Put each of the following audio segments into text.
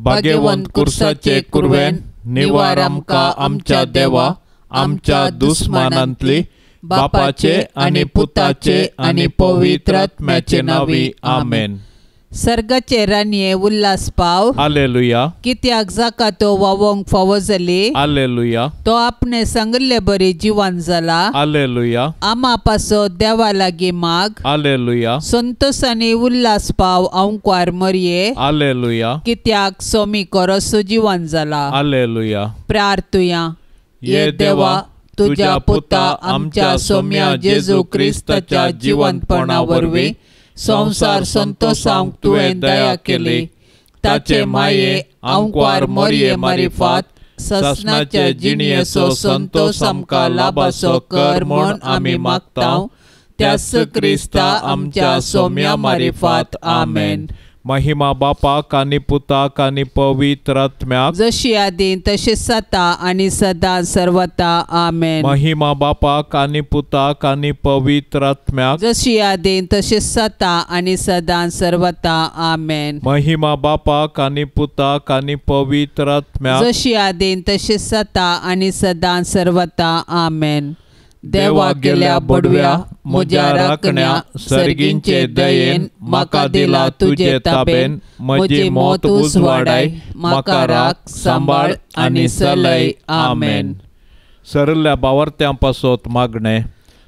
भाग्यवंत कुर्साचे कुरवेन निवार आमकां आमच्या देवा आमच्या दुस्मानांतली बापाचे आनी पुताचे आनी पवित्र आत्म्याचे नावी आमेन। सर्गाचे रानये उल्हास पाव हालेलुया। कित्याक जाका तो वावोंक फावो जाली हालेलुया। तो आपणे सांगले बरी जिवान जाला हालेलुया। आमा पासो देवा लागी माग हालेलुया। संतोषानी उल्हास पाव औंकवार मरिये हालेलुया। कित्याक सोमी कोरोसो जिवान जाला हालेलुया। प्रार्थुया ये देवा तुझ्या पुता आमच्या सोम्या जेजू क्रिस्ताच्या जिवंतपणा वरवीं संसार संतोषांक तुवें दया केली। ताचे माये औंकवार मरिये मारिफात ससनाचे जिणयेचो संतोष आमकां लाभासो कर म्हूण आमी मागतां। त्याच क्रिस्ता आमच्या सोम्या मारिफात आमेन। महिमा बापाक आनी पुताक आनी पवित्र आत्म्याक जशी आदीं तशेंच जाता आनी सदां सर्वता आमेन। महिमा बापाक आनी पुताक आनी पवित्र आत्म्याक जशी आदीं तशेंच जाता आनी सदां सर्वता आमेन। महिमा बापाक आनी पुताक आनी पवित्र आत्म्याक जशी आदीं तशेंच जाता आनी सदां सर्वता आमेन। देवा गेल्या बडव्या म्हज्या राखण्या सर्गींचे दयेन म्हाका दिला तुजे ताबेन। म्हजी मोत उजवाडाय म्हाका राख सांबाळ आनी चलय आमेन। सरल्या बावर्त्यां पासत मागणे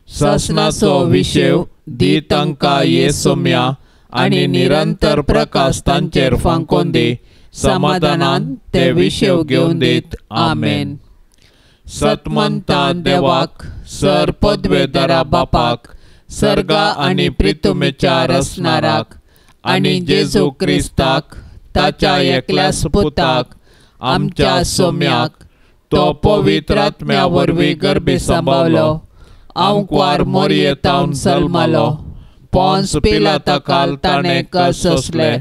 ससनाचो विशेव दी तांकां ये सोम्या आनी निरंतर प्रकाश तांचेर फांकोन दी। समाधानान ते विशेव घेवन दीत आमेन। सतमंता देवाक सर पदवेदारा बापाक सर्गा आनी प्रितुमेच्या रसनाराक आनी जेजू क्रिस्ताक ताच्या एकल्याच पुताक आमच्या सोम्याक तो पवित्र आत्म्या वरवीं गर्भी सांबाळलो। औंकवार मरियेतावन जल्मालो पोंस पिलाताकाल ताणें कस सोंसले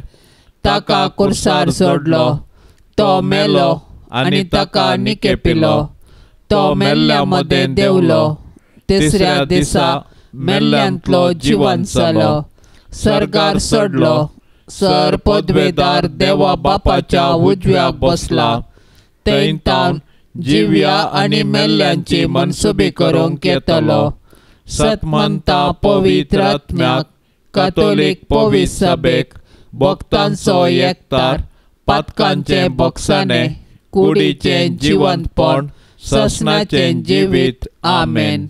ताका कुर्सार सोडलो। तो मेलो आनी ताका निकेपिलो। तो मेल्ल्या मदें देवलो तिसऱ्या दिसा मेल्ल्यांतलो जिवंत जालो। सर्गार सोडलो सर पदवेदार देवा बापाच्या उजव्याक बसला। थंय तावन जिव्या आनी मेल्ल्यांची मनसुबी करूंक येतलो। सतमंता पवित्र आत्म्याक कातोलीक पवित्र सभेक भक्तांचो एकतार पातकांचे भोगसाणे कुडीचें जिवंतपण ससनाचें जिवीत आमेन।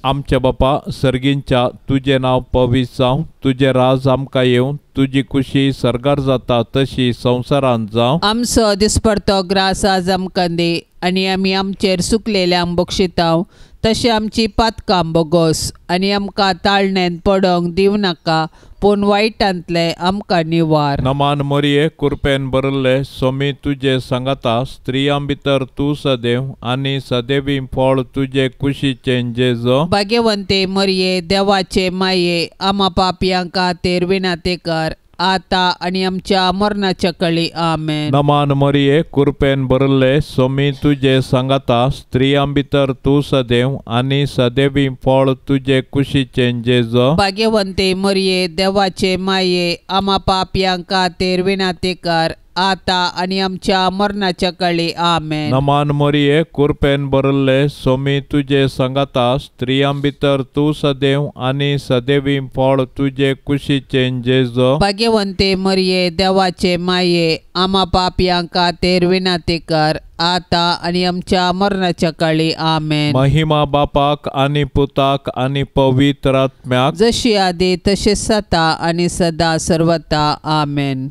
आमच्या बापा सर्गींच्या तुझे नाव पवित्र जावं तुझे राज आमकां येवं तुजी खुशी सर्गार जाता तशी संवसारांत जावं। आमचो दिसपडतो ग्रास आज आमकां दी आनी आमी आमचेर सुकलेल्यांक बक्षितांव तशें आमची पातकां बोगोस आनी आमकां ताळणेंत पडोंक दिवं नाका पूण वायटांतले आमकां निवार। नमान मरिये कुरपेन बरल्ले सोमी तुजे सांगाता स्त्रियां भितर तूं सदैव आनी सदैवी फळ तुजे कुशीचें जेजो। भाग्यवंते मरिये देवाचे माये आमा पापयांक खातीर विनाते कर आता आनी आमच्या मरणाच्या कळी आमेन। नमान मरिये कुरपेन बरल्ले सोमी तुजे सांगाता स्त्रियां भितर तूं सदैव आनी सदैवी फळ तुजे कुशीचें जेजो। भाग्यवंते मरिये देवाचे माये आमा पापयांक खातीर विनाते कर आता आनी आमच्या मरणाच्या कळी आमेन। नमान मरिये कुरपेन बरल्ले सोमी तुजे सांगाता स्त्रियां भितर तूं सदैव आनी सदैवी फळ तुजे कुशीचें जेजो। भाग्यवंते मरिये देवाचे माये आमा पापयांक खातीर विनाते कर आता आनी आमच्या मरणाच्या कळी आमेन। महिमा बापाक आनी पुताक आनी पवित्र आत्म्याक जशी आदी तशेंच जाता आनी सदां सर्वता आमेन।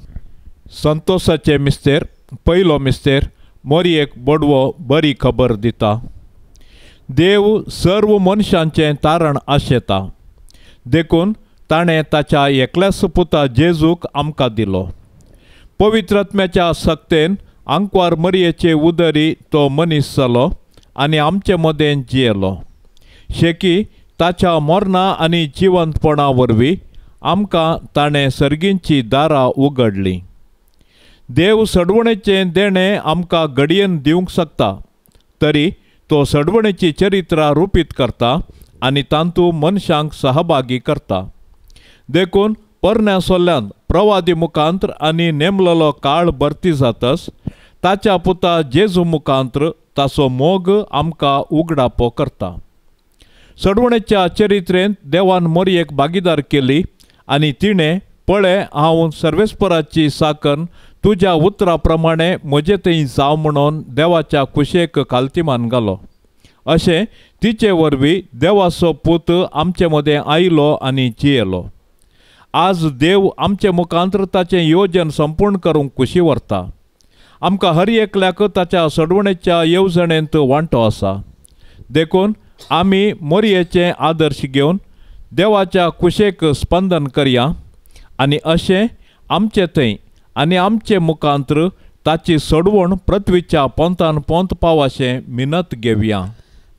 संतोषाचे मिस्तेर पयलो मिस्तेर मरियेक बडवो बरी खबर दिता। देव सर्व मनशांचें तारण आशेता देखून ताणें ताच्या एकल्याच पुता जेजूक आमकां दिलो। पवित्र आत्म्याच्या सक्तेन आंकवार मरियेचे उदरी तो मनीस जालो आनी आमचे मदें जियेलो। शेकी ताच्या मरणा आनी जिवंतपणा वरवीं आमकां ताणें सर्गींची दारां उगडलीं। देव सडवणेचें देणें आमकां घडयेन दिवंक शकता तरी तो सडवणेची चरित्रां रुपीत करता आनी तांतूं मनशांक सहभागी करता। देखून परण्या सोल्ल्यान प्रवादी मुखांत्र आनी नेमलेलो काळ भरती जातस ताच्या पुता जेजू मुखांत्र ताचो मोग आमकां उगडापो करता. सडवणेच्या चरित्रेंत देवान मोरयेक भागीदार केली आनी तिणें पळय हांव सर्वेस्पराची साकन तुज्या उतरा प्रमाणे म्हजे थंय जाव म्हणून देवाच्या कुशेक खालतीमान घालो. अशें तिचे वरवीं देवाचो पूत आमचे मदें आयलो आनी जियेलो. आज देव आमचे मुखांत्र ताचें येवजन संपूर्ण करूंक कुशी व्हरता. आमकां हर एकल्याक ताच्या सडवणेच्या येवजणेंत वांटो आसा. देखून आमी मोरयेचे आदर्श घेवन देवाच्या कुशेक स्पंदन करया आनी अशें आमचे थंय आनी आमचे मुखांत्र ताची सडवण पृथ्वीच्या पोंतान पोंत पावशें मिनत घेवया.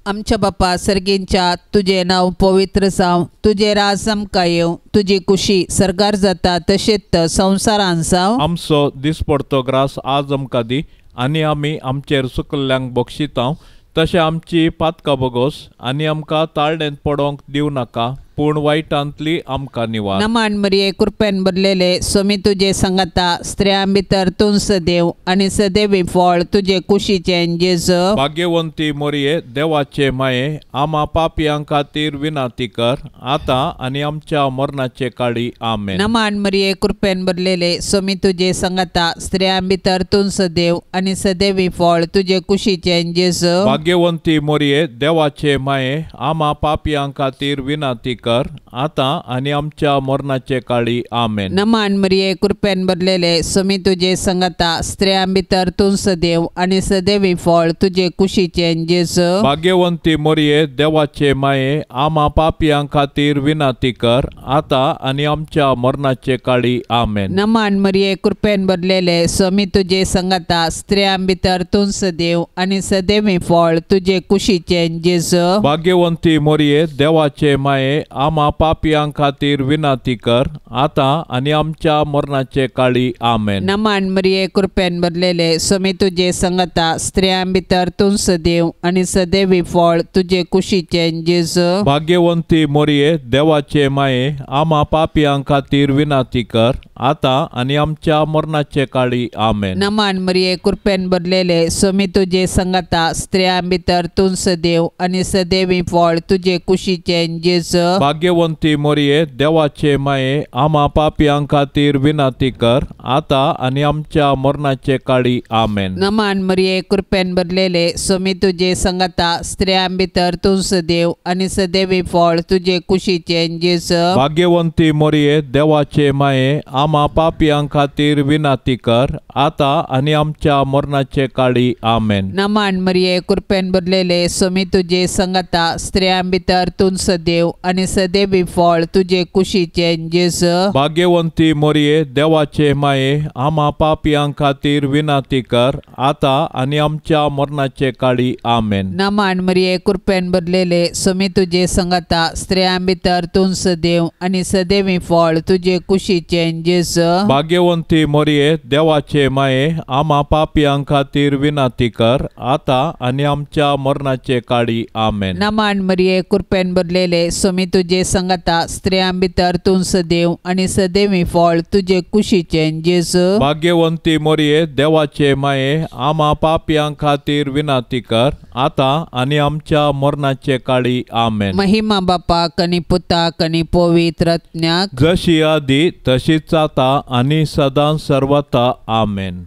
आमच्या बापा सर्गींच्या तुझे नांव पवित्र जावं, तुझे राज आमकां येवं, तुजी कुशी सरकार जाता तशेंच संवसारान जावं. आमचो दिसपडतो ग्रास आज आमकां दी आनी आमी आमचेर चुकल्ल्यांक बक्षितांव तशें आमची पातकां बगोस आनी आमकां ताळडेंत पडोवंक दिवं नाका पूण वायटांतली आमकां निवार. नमान मरिये कृपेन भरलेले सोमी तुजे सांगाता स्त्रियां भितर तूं सदैव आनी सदैवी फळ तुजे कुशीचें जेजू. भाग्यवंती मोरये देवाचे माये आमा पापयां खातीर विनाती कर आतां आनी आमच्या मरणाचे काळी आमेन. नमान मरिये कृपेन भरलेले सोमी तुजे सांगाता स्त्रियां भितर तूं सदैव आनी सदैवी फळ तुजे कुशीचें जेजू. भाग्यवंती मोरये देवाचे माये आमा पापयां खातीर विनाती कर आतां आनी आमच्या मरणाचे काळी आमेन. नमान मरिये कृपेन भरलेले सोमी तुजे सांगाता स्त्रियां भितर तूं सदैव आनी सदैवी फळ तुजे कुशीचें जेजू. भाग्यवंती मोरये देवाचे माये आमा पापयां खातीर विनाती कर आतां आनी आमच्या मरणाचे काळी आमेन. नमान मरिये कृपेन भरलेले सोमी तुजे सांगाता स्त्रियां भितर तूं सदैव आनी सदैवी फळ तुजे कुशीचें जेजू. भाग्यवंती मोरये देवाचे माये आमा पापयां खातीर विनाती कर आतां आनी आमच्या मरणाचे काळी आमेन. नमान मरिये कृपेन भरलेले सोमी तुजे सांगाता स्त्रियां भितर तूं सदैव आनी सदैवी फळ तुजे कुशीचें जेजू. भाग्यवंती मोरये देवाचे माये आमा पापयां खातीर विनाती कर आतां आनी आमच्या मरणाचे काळी आमेन. नमान मरिये कृपेन भरलेले सोमी तुजे सांगाता स्त्रियां भितर तूं सदैव आनी सदैवी फळ तुजे कुशीचें जेजू. भाग्यवंती मोरये देवाचे माये आमा पापयां खातीर विनाती कर आतां आनी आमच्या मरणाचे काळी आमेन. नमान मरिये कृपेन भरलेले सोमी तुजे सांगाता स्त्रियां भितर तूं सदैव आनी सदैवी फळ तुजे कुशीचें जेजू. भाग्यवंती मोरये देवाचे माये आमा पापयां खातीर विनाती कर आतां आनी आमच्या मरणाचे काळी आमेन. नमान मरिये कृपेन भरलेले सोमी तुजे सांगाता स्त्रियां भितर तूं सदैव आनी सदैवी फळ तुजे कुशीचें जेजू. भाग्यवंती मोरये देवाचे माये आमा पापयां खातीर विनाती कर आतां आनी आमच्या मरणाचे काळी आमेन. नमान मरिये कृपेन भरलेले सोमी तुजे सांगाता स्त्रियां भितर तूं सदैव आनी सदैवी फळ तुजे कुशीचें जेजू. भाग्यवंती मोरये देवाचे माये आमा पापयां खातीर विनाती कर आतां आनी आमच्या मरणाचे काळी आमेन. नमान मरिये कृपेन भरलेले सोमी तुजे सांगाता स्त्रियां भितर तूं सदैव आनी सदैवी फळ तुजे कुशीचें जेजू. भाग्यवंती मोरये देवाचे माये आमा पापयां खातीर विनाती कर आतां आनी आमच्या मरणाचे काळी आमेन. महिमा बापाक आनी पुताक आनी पवित्र आत्म्याक जशी आदी तशीच आता आनी सदां सर्वता आमेन.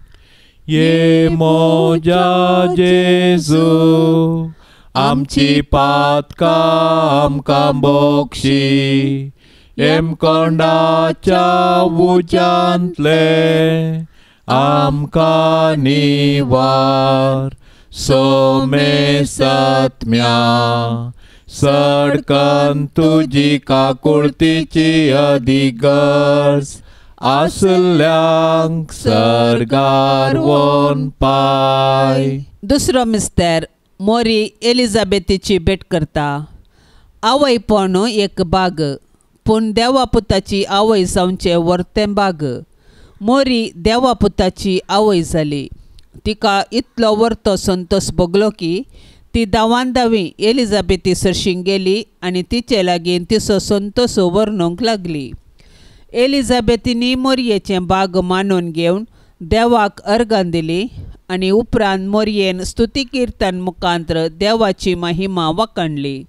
ये मोजा जेजू आमची पातकां आमकां बोक्षी एमकोंडाच्या उज्यांतले आमकां निवार सोमे सत्म्या सडकन तुजी काकुळतीची अधिगर्ज आसल्यांक सरगार वोन पाय. दुसरो मिस्तेर मोरी एलिझाबेथीची भेट करता. आवय पोणू एक बाग पूण देवा पुताची आवय जावचे वर्तें बाग. मोरी देवा पुताची आवय जाली. तिका इतलो वर्तो संतोष भोगलो की ती दावान दावी एलिझाबेथी सरशीं गेली आनी तिचे लागीं तिचो संतोष वर्णूंक लागली. एलिझाबेथीनी मोरयेचें भाग मानून घेवन देवाक अर्गां दिली आनी उपरांत मोरयेन स्तुती किर्तन मुखांत्र देवाची महिमा वखणली.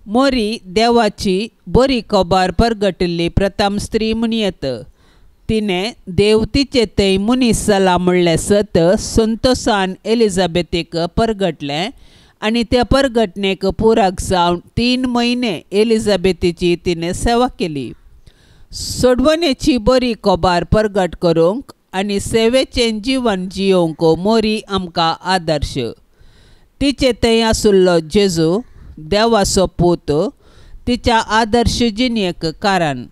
मोरी देवाची बरी खबर परगटिल्ली प्रथम स्त्री म्हूण येता. तिणें देव तिचे थंय मनीस जाला म्हणलें सत संतोशान एलिझाबेथीक परगटलें आनी त्या परगटणेक पुराक जावन 3 म्हयने एलिझाबेथीची तिणें सेवा केली. सोडवणेची बरी खबर परगट करूंक आनी सेवेचें जीवन जियोंक मोरी आमकां आदर्श. तिचे थंय आसुल्लो जेजू देवाचो पूत तिच्या आदर्श जिणेक कारण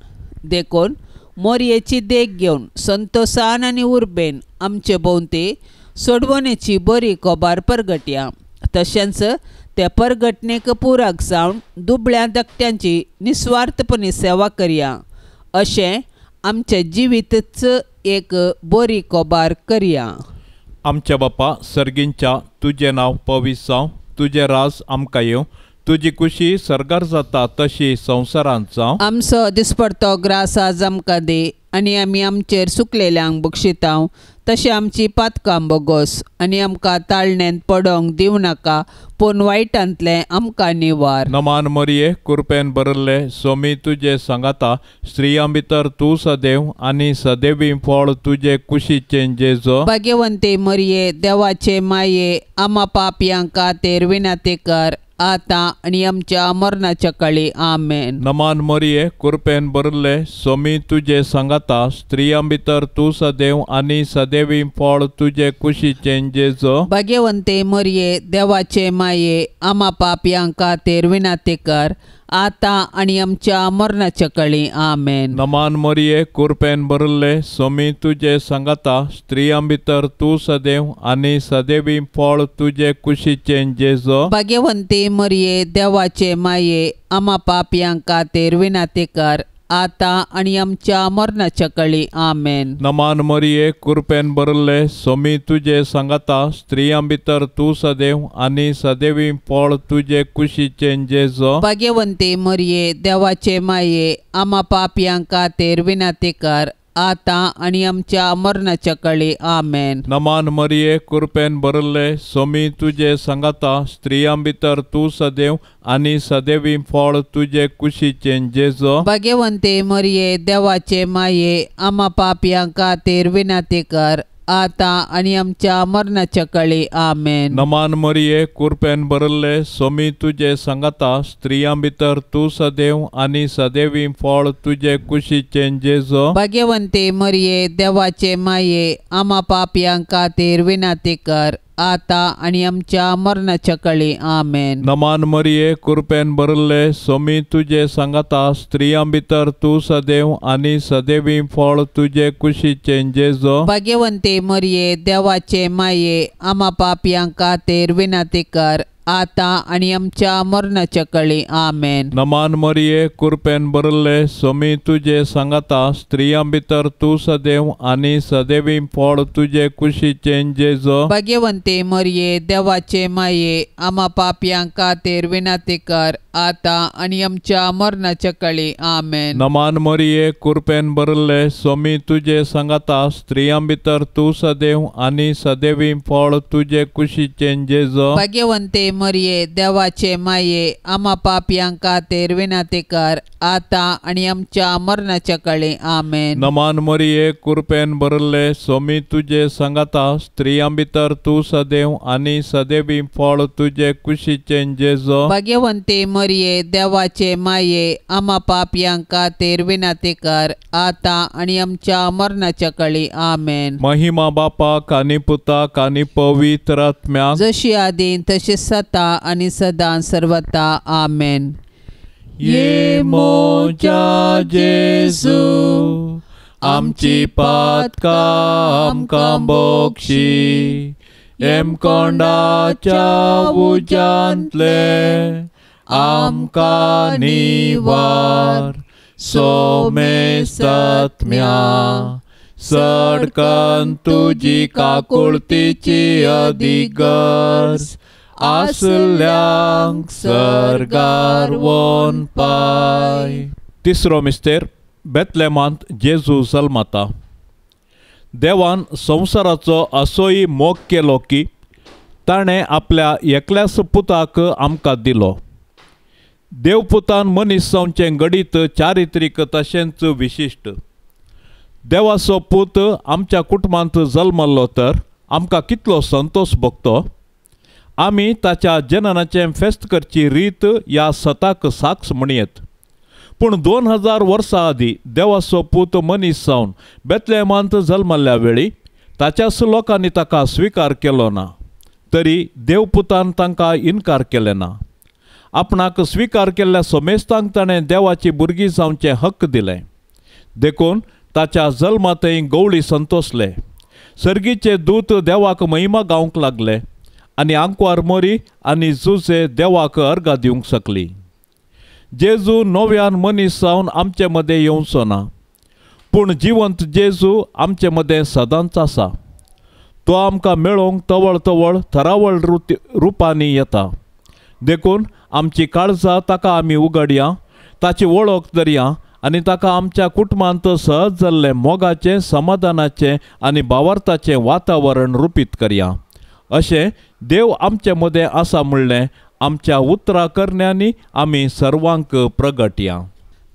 देखून मोरयेची देख घेवन संतोशान आनी उर्बेन आमचे भोवती सोडवणेची बरी खबर परगटया. तशेंच त्या परगटणेक पुराक जावन दुबळ्या धाकट्यांची निस्वार्थपणी सेवा करया. अशें आमचें जिवीतच एक बरी खबर करया. आमच्या बापा सर्गींच्या तुजें नांव पवित्र जावं, तुजें राज आमकां येवं, तुजी खुशी सरकार जाता तशी संवसारांत जावं. आमचो दिसपडतो ग्रास आज आमकां दी आनी आमी आमचेर सुकलेल्यांक बक्षितांव तशें आमची पातकां बोगोस आनी आमकां ताळणेंत पडोंक दिवं नाका पूण वायटांतलें आमकां निवार. नमान मरिये कृपेन भरले सोमी तुजे सांगाता स्त्रियां भितर तूं सदैव आनी सदैवी फळ तुजे कुशीचें जेजो. भाग्यवंते मरिये देवाचे माये आमा पापयांक खातीर विनंती कर आतां आनी आमच्या मरणाच्या काळी आमेन. नमान मरिये कृपेन भरले सोमी तुजे सांगाता स्त्रियां भितर तूं सदैव आनी सदैवी फळ तुजे कुशीचें जेजो. भाग्यवंते मरिये देवाचे माये आमा पापयांक खातीर विनंती कर आतां आनी आमच्या मरणाच्या काळी आमेन. नमान मरिये कृपेन भरले सोमी तुजे सांगाता स्त्रियां भितर तूं सदैव आनी सदैवी फळ तुजे कुशीचें जेजो. भाग्यवंते मरिये देवाचे माये आमा पापयांक खातीर विनंती कर आतां आनी आमच्या मरणाच्या काळी आमेन. नमान मरिये कृपेन भरले सोमी तुजे सांगाता स्त्रियां भितर तूं सदैव आनी सदैवी फळ तुजे कुशीचें जेजो. भाग्यवंते मरिये देवाचे माये आमा पापयांक खातीर विनंती कर आतां आनी आमच्या मरणाच्या काळी आमेन. नमान मरिये कृपेन भरले सोमी तुजे सांगाता स्त्रियां भितर तूं सदैव आनी सदैवी फळ तुजे कुशीचें जेजो. भाग्यवंते मरिये देवाचे माये आमा पापयांक खातीर विनंती कर आतां आनी आमच्या मरणाच्या काळी आमेन. नमान मरिये कृपेन भरले सोमी तुजे सांगाता स्त्रियां भितर तूं सदैव आनी सदैवी फळ तुजे कुशीचें जेजो. भाग्यवंते मरिये देवाचे माये आमा पापयांक खातीर विनंती कर आतां आनी आमच्या मरणाच्या काळी आमेन. नमान मरिये कृपेन भरले सोमी तुजे सांगाता स्त्रियां भितर तूं सदैव आनी सदैवी फळ तुजे कुशीचें जेजो. भाग्यवंते मरिये देवाचे माये आमा पापयांक खातीर विनंती कर आतां आनी आमच्या मरणाच्या काळी आमेन. नमान मरिये कृपेन भरले सोमी तुजे सांगाता स्त्रियां भितर तूं सदैव आनी सदैवी फळ तुजे कुशीचें जेजो. भाग्यवंते मरिये देवाचे माये आमा पापयांक खातीर विनंती कर आतां आनी आमच्या मरणाच्या काळी आमेन. नमान मरिये कृपेन भरले सोमी तुजे सांगाता स्त्रियां भितर तूं सदैव आनी सदैवी फळ तुजे कुशीचें जेजो. भाग्यवंते मरिये देवाचे माये आमा पापयांक खातीर विनंती कर आतां आनी आमच्या मरणाच्या काळी आमेन. नमान मरिये कृपेन भरले सोमी तुजे सांगाता स्त्रियां भितर तूं सदैव आनी सदैवी फळ तुजे कुशीचें जेजो. भाग्यवंते मरिये देवाचे माये आमा पापयांक खातीर विनंती कर आतां आनी आमच्या मरणाच्या काळी आमेन. महिमा बापाक आनी पुताक आनी पवित्र आत्म्याक जशी आदीं तशी सता आनी सदां सर्वता आमेन. ये मोच्या जेजू आमची पातकां आमकां बोगशी एमकोंडाच्या उज्यांतले आमकां निवार सोमेस्तात्म्या सडकन तुजी काकुळतीची अधिगर्ज आसल्यांक सरगार वोन पाय. तिसरो मिस्तेर बेतलेमांत जेजू जल्मता. देवान संवसाराचो असोय मोग केलो की ताणें आपल्या एकल्याच पुताक आमकां दिलो. देवपुतान मनीस जावचें घडीत चारित्रीक तशेंच विशिश्ट. देवाचो पूत आमच्या कुटुंबांत जल्मल्लो तर आमकां कितलो संतोश भोगतो. आमी ताच्या जननाचें फेस्त करची रीत ह्या सताक साक्ष म्हणयत. पूण 2000 वर्सां आदीं देवाचो पूत मनीस जावन बेतलेमांत जल्मल्ल्या वेळी ताच्याच लोकांनी ताका स्विकार केलो ना. तरी देवपुतान तांकां इन्कार केलें ना. आपणाक स्विकार केल्ल्या सोमेस्तांक ताणें देवाची भुरगीं जावचें हक्क दिलें. देखून ताच्या जल्मांतय गवळी संतोसले. सर्गीचे दूत देवाक महिमा गावंक लागले आनी आंकवार मोरी आनी जुजे देवाक अर्घां दिवंक शकली. जेजू नव्यान मनीस जावन आमचे मदें येवचो ना, पूण जिवंत जेजू आमचे मदें सदांच आसा. तो आमकां मेळोवंक तवळ तवळ थरावळ रुपांनी येता. देखून आमची काळजां ताका आमी उगडया, ताची वळख धरया आनी ताका आमच्या कुटुंबांत सहज जाल्लें मोगाचें, समाधानाचें आनी भावार्थाचें वातावरण रुपीत करया. अशें देव आमचे मदें आसा म्हणलें आमच्या उतरां करण्यांनी आमी सर्वांक प्रगटया.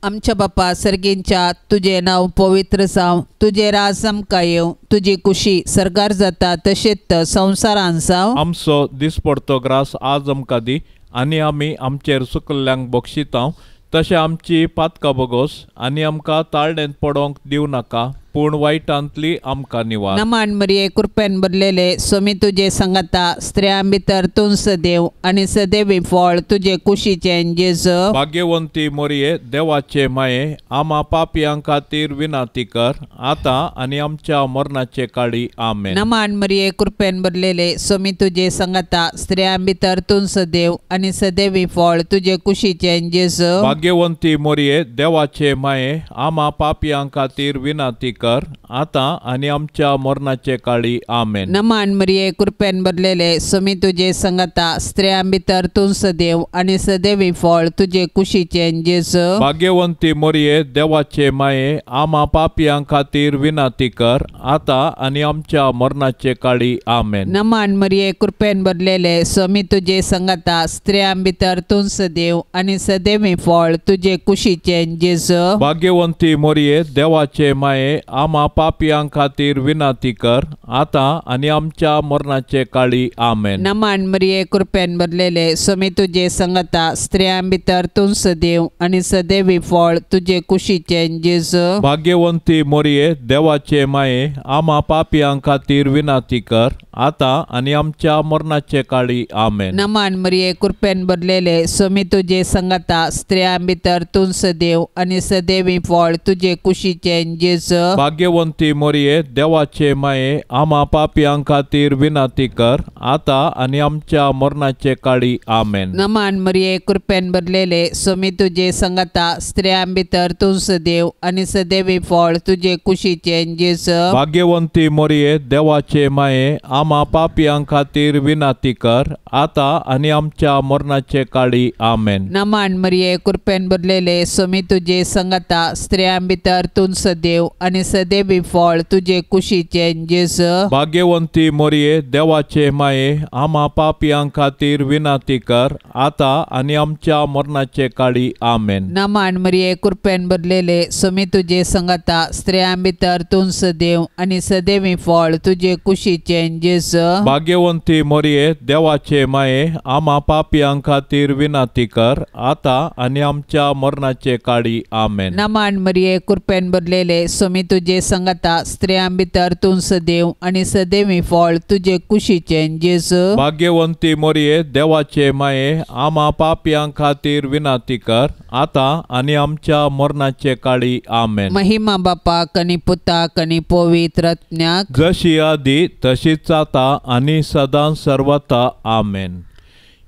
आमच्या बापा सर्गींच्या, तुजें नांव पवित्र जावं, तुजें राज आमकां येवं, तुजी कुशी सर्गार जाता तशेंच संवसारांत जावं. आमचो दिसपडतो ग्रास आज आमकां दी आनी आमी आमचेर चुकल्ल्यांक बक्षितांव. तशें आमची पातकां बगोस आनी आमकां ताळडेंत पडोवंक दिवं नाका, पूण वायटांतली आमकां निवार. नमान मरिये कृपेन भरलेले सोमी तुजे सांगाता, स्त्रियां भितर तूं सदैव आनी सदैवी फळ तुजे कुशीचें जेजू. भाग्यवंती मोरये, देवाचे माये, आमा पापयां खातीर विनाती कर, आतां आनी आमच्या मरणाचे काळी. आमेन. नमान मरिये कृपेन भरलेले सोमी तुजे सांगाता, स्त्रियां भितर तूं सदैव आनी सदैवी फळ तुजे कुशीचें जेजू. भाग्यवंती मोरये, देवाचे माये, आमा पापयां खातीर विनाती कर, आतां आनी आमच्या मरणाचे काळी. आमेन. नमान मरिये कृपेन भरलेले सोमी तुजे सांगाता, स्त्रियां भितर तूं सदैव आनी सदैवी फळ तुजे कुशीचें जेजू. भाग्यवंती मोरये, देवाचे माये, आमा पापयां खातीर विनाती कर, आतां आनी आमच्या मरणाचे काळी. आमेन. नमान मरिये कृपेन भरलेले सोमी तुजे सांगाता, स्त्रियां भितर तूं सदैव आनी सदैवी फळ तुजे कुशीचें जेजू. भाग्यवंती मोरये, देवाचे माये, आमा पापयां खातीर विनाती कर, आतां आनी आमच्या मरणाचे काळी. आमेन. नमान मरिये कृपेन भरलेले सोमी तुजे सांगाता, स्त्रियां भितर तूं सदैव आनी सदैवी फळ तुजे कुशीचें जेजू. भाग्यवंती मोरये, देवाचे माये, आमा पापयां खातीर विनाती कर, आतां आनी आमच्या मरणाचे काळी. आमेन. नमान मरिये कृपेन भरलेले सोमी तुजे सांगाता, स्त्रियां भितर तूं सदैव आनी सदैवी फळ तुजे कुशीचें जेजू. भाग्यवंती मोरये, देवाचे माये, आमा पापयां खातीर विनाती कर, आतां आनी आमच्या मरणाचे काळी. आमेन. नमान मरिये कृपेन भरलेले सोमी तुजे सांगाता, स्त्रियां भितर तूं सदैव आनी सदैवी फळ तुजे कुशीचें जेजू. भाग्यवंती मोरये, देवाचे माये, आमा पापयां खातीर विनाती कर, आतां आनी आमच्या मरणाचे काळी. आमेन. नमान मरिये कृपेन भरलेले सोमी तुजे सांगाता, स्त्रियां भितर तूं सदैव आनी सदैवी फळ तुजे कुशीचें जेजू. भाग्यवंती मोरये, देवाचे माये, आमा पापयां खातीर विनाती कर, आतां आनी आमच्या मरणाचे काळी. आमेन. नमान मरिये कृपेन भरलेले सोमी तुजे सांगाता, स्त्रियां भितर तूं सदैव आनी सदैवी फळ तुजे कुशीचें जेजू. भाग्यवंती मोरये, देवाचे माये, आमा पापयां खातीर विनाती कर, आतां आनी आमच्या मरणाचे काळी. आमेन. नमान मरिये कृपेन भरलेले सोमी तुजे सांगाता, स्त्रियां भितर तूं सदैव आनी सदैवी फळ तुजे कुशीचें जेजू. भाग्यवंती मोरये, देवाचे माये, आमा पापयां खातीर विनाती कर, आतां आनी आमच्या मरणाचे काळी. आमेन. महिमा बापाक आनी पुताक आनी पवित्र आत्म्याक, जशी आदी तशीच आता आनी सदां सर्वता. आमेन.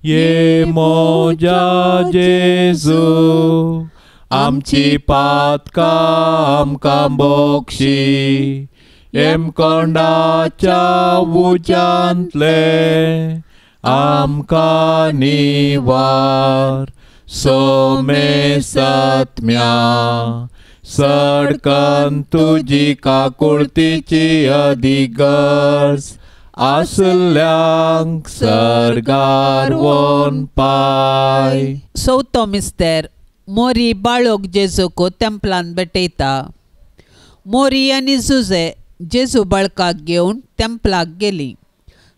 ये मोजा जेजू, आमची पातकां आमकां बोक्षी, एम कोंडाच्या उज्यांतले आमकां निवार. सोमे सत्म्या सडकन तुजी काकुळतीची अधिगर्ज आसल्यांक सर्गार वन पाय. चवथो मिस्तेर मोरी बाळोक जेजूक तेंपलान भेटयता. मोरी आनी जुजे जेजू बाळकाक घेवन तेंपलाक गेलीं.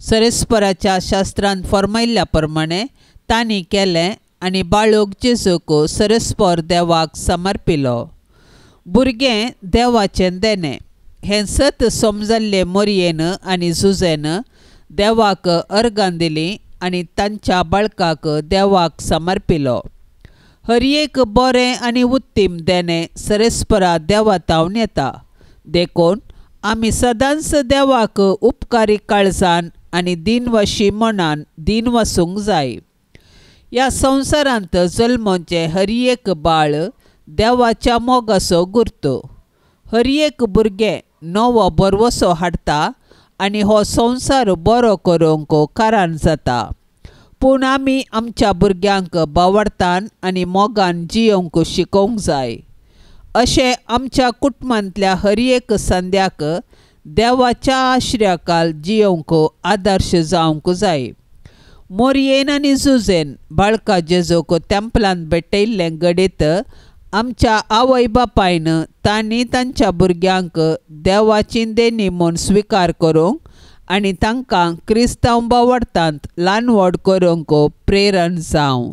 सेरेस्पराच्या शास्त्रांत फर्मायिल्ल्या प्रमाणे तांणी केलें आनी बाळोक जेजूक सेरेस्पर देवाक समर्पिलो. भुरगें देवाचें देणें हें सत समजल्ले मोरयेन आनी जुजेन देवाक अर्गां दिलीं आनी तांच्या बाळकाक देवाक समर्पिलो. हर एक बरें आनी उत्तीम देणें सेरेस्परा देवातावन येता. देखून आमी सदांच देवाक उपकारी काळजान आनी दिनवशी मनान दीन वसूंक जाय. ह्या संवसारांत जल्मोवचें हर एक बाळ देवाच्या मोगाचो गुर्तो. हर एक भुरगें नवो बरवसो हाडटा आनी हो संवसार बरो करूंक कारण जाता. पूण आमी आमच्या भुरग्यांक बावडतान आनी मोगान जियोंक शिकोवंक जाय. अशें आमच्या कुटुंबांतल्या हर एक संद्याक देवाच्या आश्र्याखाल जियोंक आदर्श जावंक जाय. मोरयेन आनी जुजेन बाळका जेजूक तेंपलान भेटयल्लें घडीत आमच्या आवय बापायन तांणी तांच्या भुरग्यांक देवाची देणी म्हूण स्विकार करूंक आनी तांकां क्रिस्तांव बावडतांत ल्हान व्हड करूंक प्रेरण जावं.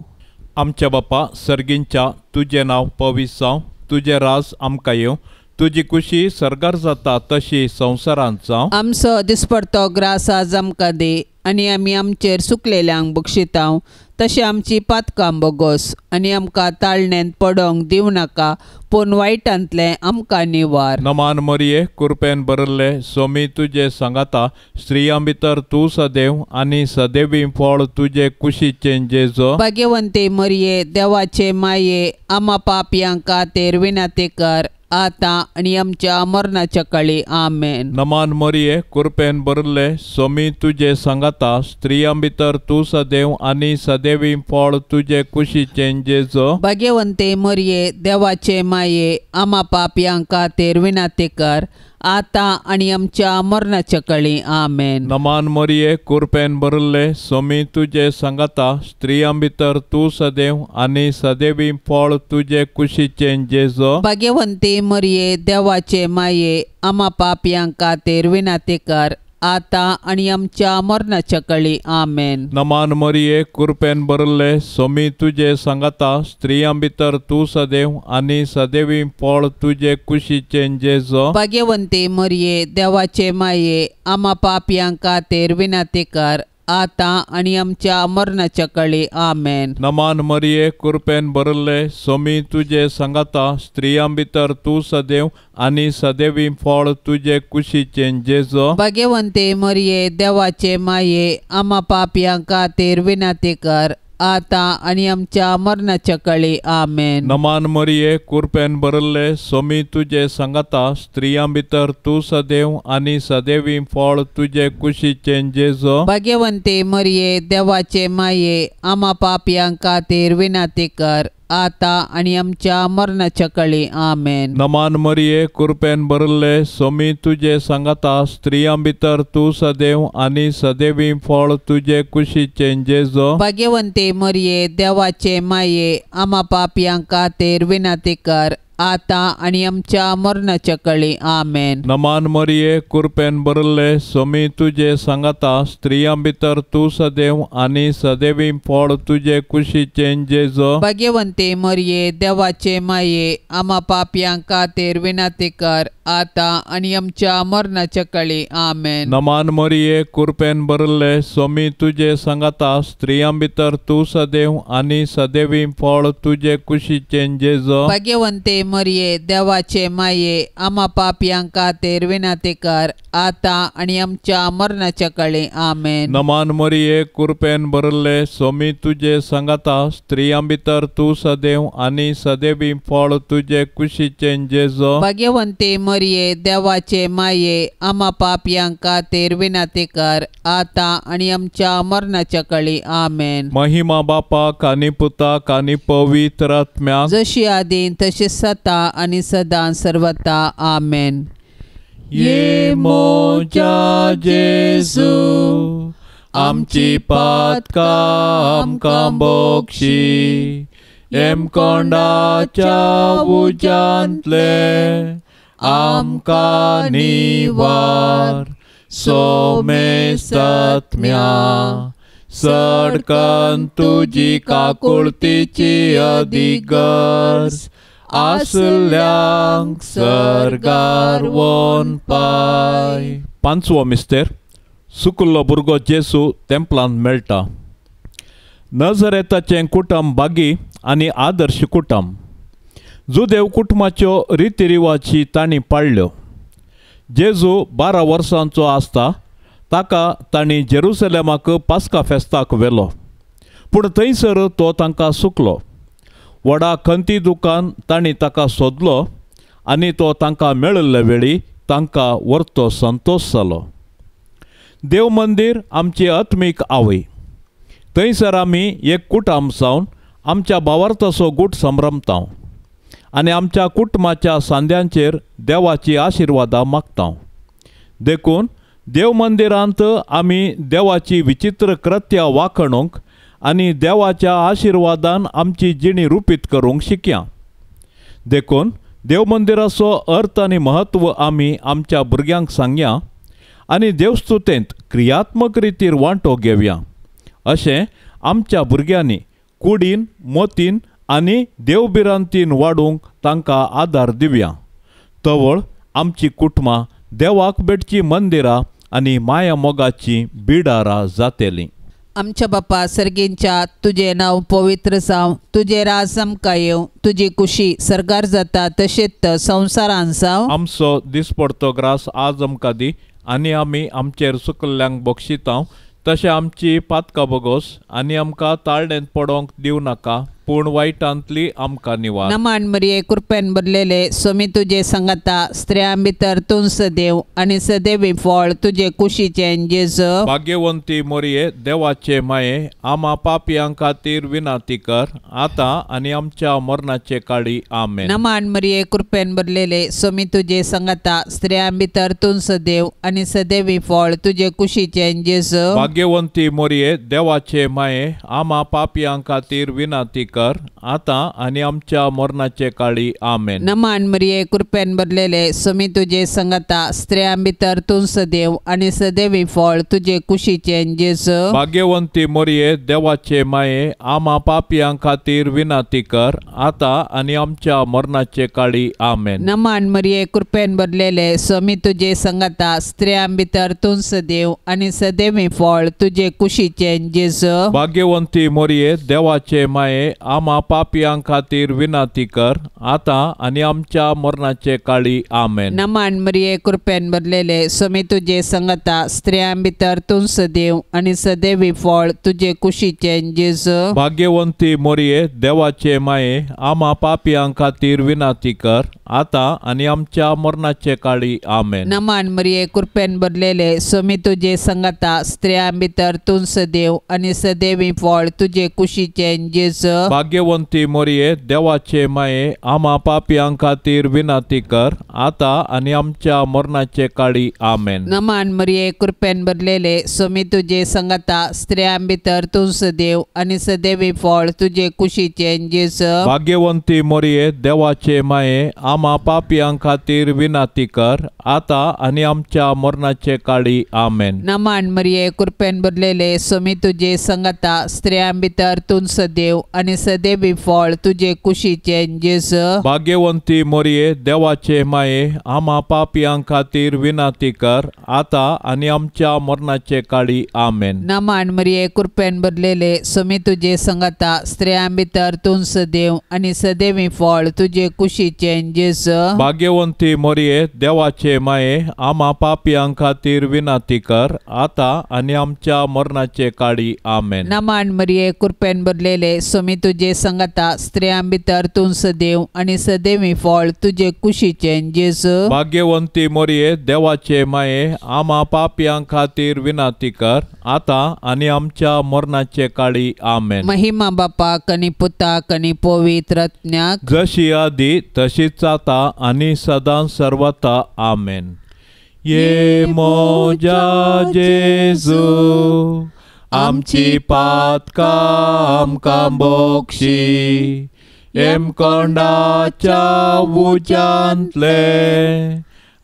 आमच्या बापा सर्गींच्या तुजें नांव पवित्र जावं. तुजें राज आमकां येवं. तुजी कुशी सर्गार जाता तशी संवसारांत जावं. आमचो दिसपडतो ग्रास आज आमकां दी आनी आमी आमचेर सुकलेल्यांक बक्षितांव तशें आमची पातकां बोगोस आनी आमकां ताळणेंत पडोवंक दिवं नाका पूण वायटांतलें आमकां निवार. नमान मरिये कृपेन भरले सोमी तुजे सांगाता स्त्रियां भितर तूं सदैव आनी सदैवी फळ तुजे कुशीचें जेजो. भाग्यवंते मरिये देवाचे माये आमा पापयांक खातीर विनंती कर आतां आनी आमच्या मरणाच्या काळी आमेन. नमान मरिये कृपेन भरले सोमी तुजे सांगाता स्त्रियां भितर तूं सदैव आनी सदैवी फळ तुजे कुशीचें जेजो. भाग्यवंते मरिये देवाचे माये आमा पापयांक खातीर विनंती कर आतां आनी आमच्या मरणाच्या काळी आमेन. नमान मरिये कृपेन भरले सोमी तुजे सांगाता स्त्रियां भितर तूं सदैव आनी सदैवी फळ तुजे कुशीचें जेजो. भाग्यवंते मरिये देवाचे माये आमा पापयांक खातीर विनंती कर आतां आनी आमच्या मरणाच्या काळी आमेन. नमान मरिये कृपेन भरले सोमी तुजे सांगाता स्त्रियां भितर तूं सदैव आनी सदैवी फळ तुजे कुशीचें जेजो. भाग्यवंते मरिये देवाचे माये आमा पापयांक खातीर विनंती कर आतां आनी आमच्या मरणाच्या काळी आमेन. नमान मरिये कृपेन भरले सोमी तुजे सांगाता स्त्रियां भितर तूं सदैव आनी सदैवी फळ तुजे कुशीचें जेजो. भाग्यवंते मरिये देवाचे माये आमा पापयांक खातीर विनंती कर आतां आनी आमच्या मरणाच्या काळी आमेन. नमान मरिये कृपेन भरले सोमी तुजे सांगाता स्त्रियां भितर तूं सदैव आनी सदैवी फळ तुजे कुशीचें जेजो. भाग्यवंते मरिये देवाचे माये आमा पापयांक खातीर विनंती कर आतां आनी आमच्या मरणाच्या काळी आमेन. नमान मरिये कृपेन भरले सोमी तुजे सांगाता स्त्रियां भितर तूं सदैव आनी सदैवी फळ तुजे कुशीचें जेजो. भाग्यवंते मरिये देवाचे माये आमा पापयांक खातीर विनंती कर आतां आनी आमच्या मरणाच्या काळी आमेन. नमान मरिये कृपेन भरले सोमी तुजे सांगाता स्त्रियां भितर तूं सदैव आनी सदैवी फळ तुजे कुशीचें जेजो. भाग्यवंते मरिये देवाचे माये आमा पापयांक खातीर विनंती कर आतां आनी आमच्या मरणाच्या काळी आमेन. नमान मरिये कृपेन भरले सोमी तुजे सांगाता स्त्रियां भितर तूं सदैव आनी सदैवी फळ तुजे कुशीचें जेजो. भाग्यवंते मरिये देवाचे माये आमा पापयांक खातीर विनंती कर आतां आनी आमच्या मरणाच्या काळी आमेन. नमान मरिये कृपेन भरले सोमी तुजे सांगाता स्त्रियां भितर तूं सदैव आनी सदैवी फळ तुजे कुशीचें जेजो. भाग्यवंते मरिये देवाचे माये आम्हा पापयांक खातीर विनंती कर आता आणि आमच्या मरणाच्या काळी आमेन. महिमा बापाक आनी पुताक आनी पवित्र आत्म्याक जशी आदीन तशी सता आणि सदां सर्वता आमेन. ये मोजा जेजू आमची पातकां आमकां बोगशी एमकोंडाच्या उजांतले आमकां निवार सोमेसात्म्या सडकन तुजी काकुळतीची अधिगर्स आसल्यांक सर्गार वोन पाय. पांचवो मिस्तेर सुकल्लो भुरगो जेसू तेंपलांत मेळटा. नजरेताचें कुटुंब बागी आनी आदर्श कुटुंब. जुदेव कुटुंबाच्यो रितीरिवाजी तांणी पाळल्यो. जेजू 12 वर्सांचो आसता ताका तांणी जेरुसलेमाक पास्का फेस्ताक व्हेलो. पूण थंयसर तो तांकां सुकलो. व्हडा खंती दुकान तांणी ताका सोदलो आनी तो तांकां मेळिल्ले वेळी तांकां व्हरतो संतोश जालो. देव मंदीर आमची आत्मीक आवय. थंयसर आमी एक कुटुंब जावन आमच्या भावार्थाचो गूट संभ्रमतांव आनी आमच्या कुटुंबाच्या सांद्यांचेर देवाची आशिर्वादां मागतांव. देखून देव मंदिरांत आमी देवाची विचित्र कृत्यां वाखणूंक आनी देवाच्या आशिर्वादान आमची जिणी रुपीत करूंक शिकया. देखून देव मंदिराचो अर्थ आनी महत्व आमी आमच्या भुरग्यांक सांगया आनी देवस्तुतेंत क्रियात्मक रितीर वांटो घेवया. अशें आमच्या भुरग्यांनी कुडीन मोतीन आनी देवबिरांतीन वाडूंक तांकां आदार दिवया. तवळ आमची कुटुंबां देवाक भेटची मंदिरां आनी माया मोगाची बिडारां जातेलीं. आमच्या बापा सर्गींच्या तुझे नाव पवित्र जावं, तुझे राज आमकां येवं, तुजी कुशी सरकार जाता तशेंच संवसारांत जावं. आमचो दिसपडतो ग्रास आज आमकां दी आनी आमी आमचेर सुकल्ल्यांक बक्षितांव तशें आमची पातकां बोगोस आनी आमकां ताळडेंत पडोंक दिवं नाका पूण वायटांतली आमकां निवार. नमान मरिये कृपेन भरलेले सोमी तुजे संगता स्त्रियां भितर तूं सदैव आनी सदैवी फळ तुजे कुशीचें जेजू. भाग्यवंती मोरये देवाचे माये आम्हा पापयां खातीर विनंती कर आता आनी आमच्या मरणाचे काळी आमेन. नमान मरिये कृपेन भरलेले सोमी तुजे संगता स्त्रियां भितर तूं सदैव आनी सदैवी फळ तुजे कुशीचें जेजू. भाग्यवंती मोरये देवाचे माये आम्हा पापयां खातीर विनंती कर आता आनी आमच्या मरणाचे काळी आमेन. नमान मरिये कृपेन भरलेले सोमी तुजे संगता स्त्रियां भितर तूं सदैव आनी सदैवी फळ तुजे कुशीचें जेजू. भाग्यवंती मोरये देवाचे माये आम्हा पापयां खातीर विनंती कर आता आनी आमच्या मरणाचे काळी आमेन. नमान मरिये कृपेन भरलेले सोमी तुजे संगता स्त्रियां भितर तूं सदैव आनी सदैवी फळ तुजे कुशीचें जेजू. भाग्यवंती मोरये देवाचे माये आम्हा पापयां खातीर विनंती कर आता आनी आमच्या मरणाचे काळी आमेन. नमान मरिये कृपेन भरलेले सोमी तुजे संगता स्त्रियां भितर तूं सदैव आनी सदैवी फळ तुजे कुशीचें जेजू. भाग्यवंती मोरये देवाचे माये आम्हा पापयां खातीर विनंती कर आता आनी आमच्या मरणाचे काळी आमेन. नमान मरिये कृपेन भरलेले सोमी तुजे संगता स्त्रियां भितर तूं सदैव आनी सदैवी फळ तुजे कुशीचें जेजू. भाग्यवंती मोरये देवाचे माये आम्हा पापयां खातीर विनंती कर आता आनी आमच्या मरणाचे काळी आमेन. नमान मरिये कृपेन भरलेले सोमी तुजे संगता स्त्रियां भितर तूं सदैव आनी सदैवी फळ तुजे कुशीचें जेजू. भाग्यवंती मोरये देवाचे माये आम्हा पापयां खातीर विनंती कर आता आनी आमच्या मरणाचे काळी आमेन. नमान मरिये कृपेन भरलेले सोमी तुजे संगता स्त्रियां भितर तूं सदैव आनी सदैवी फळ तुजे कुशीचें जेजू. भाग्यवंती मोरये देवाचे माये आम्हा पापयां खातीर विनंती कर आता आनी आमच्या मरणाचे काळी आमेन. नमान मरिये कृपेन भरलेले सोमी तुजे संगता स्त्रियां भितर तूं सदैव आनी सदैवी फळ तुजे कुशीचें जेजू. भाग्यवंती मोरये देवाचे माये आम्हा पापयां खातीर विनंती कर आता आनी आमच्या मरणाचे काळी आमेन. नमान मरिये कृपेन भरलेले सोमी तुझे सांगता स्त्रियां भितर तूं सदैव आनी सदैवी फळ तुझे कुशीचें जेजू भाग्यवंती मोरये देवाचे माये आम्हा पापयां खातीर विनाती कर आता आनी आमच्या मरणाचे काळी आमेन. महिमा बापाक आनी पुताक आनी पवित्र आत्म्याक जशी आदी तशीच आता आनी सदां सर्वता आमेन. ये मोजा जेजू आमची पातकां आमकां बोक्षी एम कोंडाच्या उज्यांतले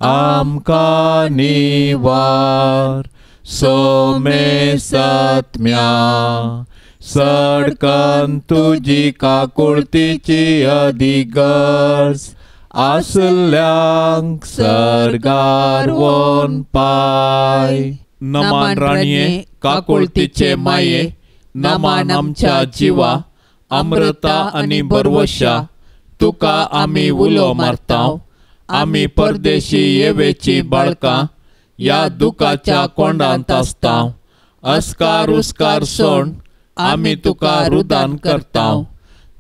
आमकां निवार सोमे सत्म्या सडकन तुजी काकुळतीची अधिगर्ज आसल्यांक सरगार वोन पाय. नमान राणये काकुळतीचे माये नमान आमच्या जिवा अमृता आनी बरवशा तुका आमी उलो मारताव. आमी परदेशी येवेची बाळकां या दुखाच्या कोंडांत आसताव. अस्कार उस्कार सोड आमी तुका रुदान करताव.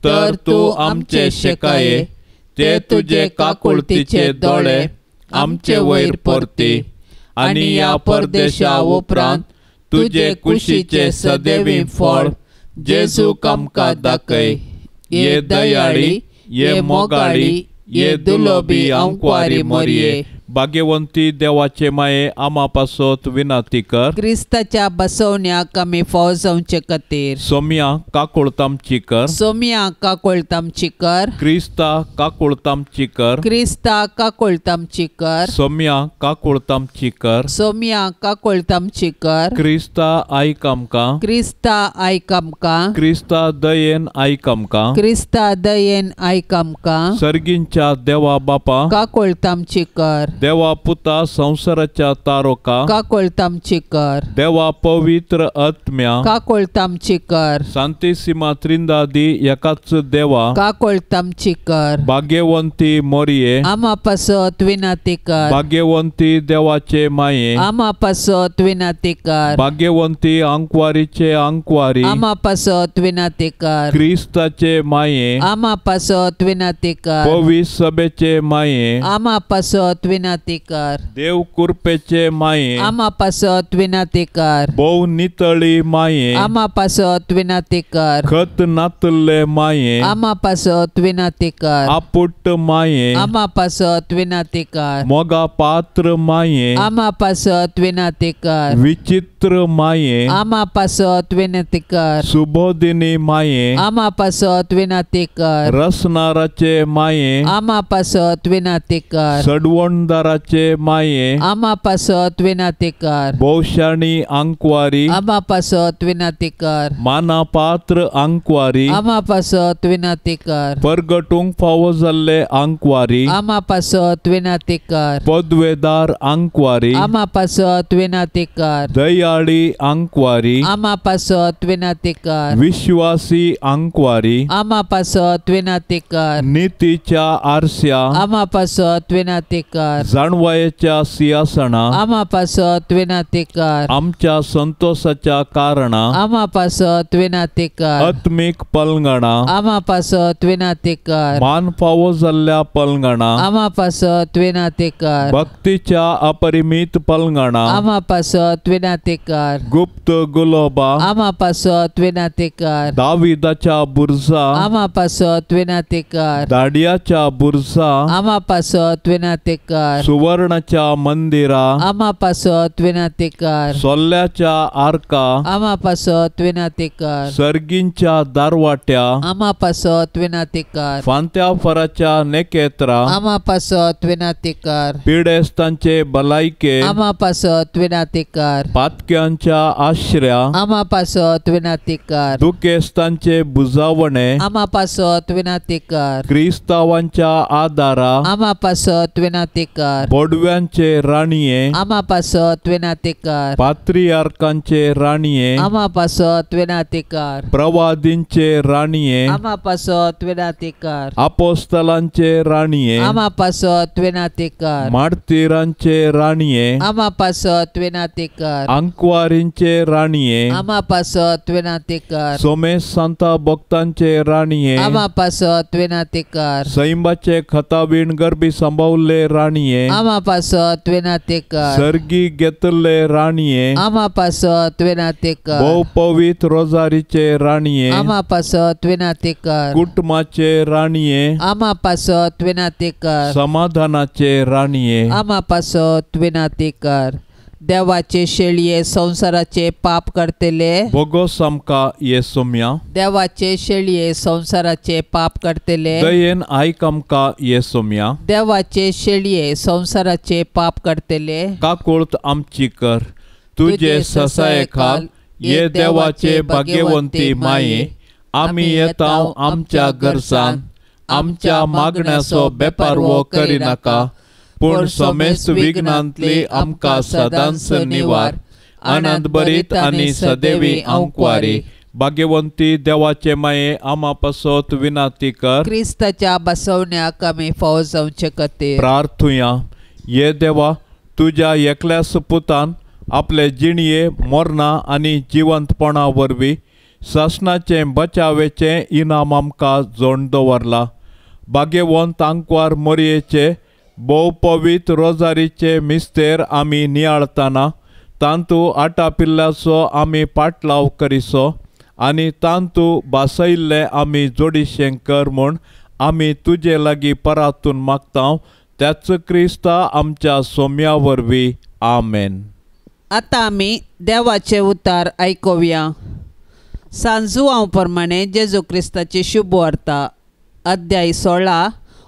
तर तूं आमचे शेकाये ते तुजे काकुळतीचे दोळे आमचे वयर परती आनी या परदेशा उपरांत तुजे कुशीचे सदैवी फळ जेजूक आमकां दाखय. ये दयाळी ये मोगाळी ये दुलोबी आंकवारी मोरये भाग्यवंती देवाचे माये आम्हा पासत विनाती कर. क्रिस्ताच्या बसवण्याक आमी फाव जावचे खातीर सोम्या काकुळतामची कर. सोम्या काकुळतामची कर. क्रिस्ता काकुळतामची कर. क्रिस्ता काकुळतामची कर. सोम्या काकुळतामची कर. सोम्या काकुळतामची कर. क्रिस्ता आयक आमकां. क्रिस्ता आयक आमकां. क्रिस्ता दयेन आयक आमकां. क्रिस्ता दयेन आयक आमकां. सर्गींच्या देवा बापा काकुळतामची कर. देवा पुता संसाराच्या तारोका काकुळतामची कर. देवा पवित्र आत्म्या काकुळतामची कर. शांतिसिमा त्रिंदादी एकाच देवा काकुळतामची कर. भाग्यवंती मोरये आम्हा पासत विनाती कर. भाग्यवंती देवाचे माये आम्हा पासत विनाती कर. भाग्यवंती अंकवारीचे अंकवारी आम्हा पासत विनाती कर. क्रिस्ताचे माये आम्हा पासत विनाती कर. पवित्र सभेचे माये आम्हा पासत विनाती कर. देव कृपेचे माये आम्हा पासत विनाती कर. भोव नितळी माये आम्हा पासत विनाती कर. खत नातले माये आम्हा पासत विनाती कर. आपुट्ट माये आम्हा पासत विनाती कर. मोगा पात्र माये आम्हा पासत विनाती कर. विचित्र माये आम्हा पासत विनती कर. सुबोधिनी माये आम्हा पासत विनती कर. रसनाराचे माये आम्हा पासत विनती कर. सडवणदाराचे माये आम्हा पासत विनती कर. भोवशाणी अंकवारी आम्हा पासत विनती कर. मानापात्र अंकवारी आम्हा पासत विनती कर. परगटूंक फावो जाल्ले अंकवारी आम्हा पासत विनती कर. पदवेदार अंकवारी आम्हा पासत विनती कर. दयाळी अंकवारी आम्हा पासत विनती कर. विश्वासी अंकवारी आम्हा पासत विनती कर. नीतीच्या आरस्या आम्हा पासत विनती कर. जाणवायेच्या सिंहासना आम्हा पासत विनती कर. आमच्या संतोषाच्या कारणा आम्हा पासत विनती कर. आत्मिक पलंगणा आम्हा पासत विनती कर. मान फावो जाल्ल्या पलंगणा आम्हा पासत विनती कर. भक्तीच्या अपरिमित पलंगणा आम्हा पासत विनती कर. गुप्त गुलोबा आम्हा पासत विनती कर. दाविदाच्या बुरजा आम्हा पासत विनती कर. दाडियाच्या बुरजा आम्हा पासत विनती कर. सुवर्णाच्या मंदिरा आम्हा पासत विनती कर. सोल्ल्याच्या आर्का आम्हा पासत विनती कर. सर्गींच्या दारवाट्या आम्हा पासत विनती कर. फांत्या फराच्या नेकेत्रा आम्हा पासत विनती कर. पिडेस्तांचे भलायके आम्हा पासत विनती कर. पातक्यांच्या आश्रया आम्हा पासत विनती कर. दुखेस्तांचे बुजावणे आम्हा पासत विनती कर. क्रिस्तावांच्या आदारा आम्हा पासत विनती कर. विनातेकार बोडव्यांचे राणीये आमा पासत विनातेकार पात्रियार्कांचे राणीये आमा पासत विनातेकार प्रवादींचे राणीये आमा पासत विनातेकार अपोस्तलांचे राणीये आमा पासत विनातेकार मार्तिरांचे राणीये आमा पासत विनातेकार अंकवारींचे राणीये आमा पासत विनातेकार सोमेश सांता भक्तांचे राणीये आमा पासत विनातेकार सैंबाचे खताबीण गर्भी संभावले राणीये आमा पासत विनातेकार सर्गी घेतले राणीये आमा पासत विनातेकार बहुपवित रोजारीचे राणीये आमा पासत विनातेकार कुटुंबाचे राणीये आमा पासत विनातेकार समाधानाचे राणीये आमा पासत विनातेकार देवाचे शेळये संसाराचे पाप करतेले भोगोस आमका येसुम्या देवाचे शेळये संसाराचे पाप करतेले दयेन आयक आमका येसुम्या देवाचे शेळये संसाराचे पाप करतेले काकुळत आमची कर तुझे ससाये खाल ये देवाचे भाग्यवंती माये आम्ही येताव आमच्या गरजान आमच्या मागण्याचो बेपार वो करी नाका पूण समेस्त विघ्नांतली आमकां सदांच निवार आनंद भरीत आनी सदैवी अंकवारी भाग्यवंती देवाचे माये आमा पासत विनाती कर क्रिस्ताच्या बसवण्याक आमी फावो जावचे खातीर प्रार्थुया ये देवा तुझ्या एकल्याच पुतान आपले जिणये मरणा आनी जिवंतपणा वरवीं शासनाचे बचावेचे इनाम आमकां जोड दवरला भाग्यवंत अंकवार मोरयेचे बहुपवित रोजारीचे मिस्तेर आमी नियाळतना तांतू आटा पिल्ल्याचो आमी पाटलाव करिसो आनी तांतू बासयल्ले आमी जोडिशें कर म्हूण आमी तुजे लागीं परातून मागतांव त्याच क्रिस्ता आमच्या सोम्या वरवीं आमेन. आतां आमी देवाचे उतार आयकुया. सांजुआंव प्रमाणे जेजू क्रिस्ताची शुभ वार्ता अध्याय 16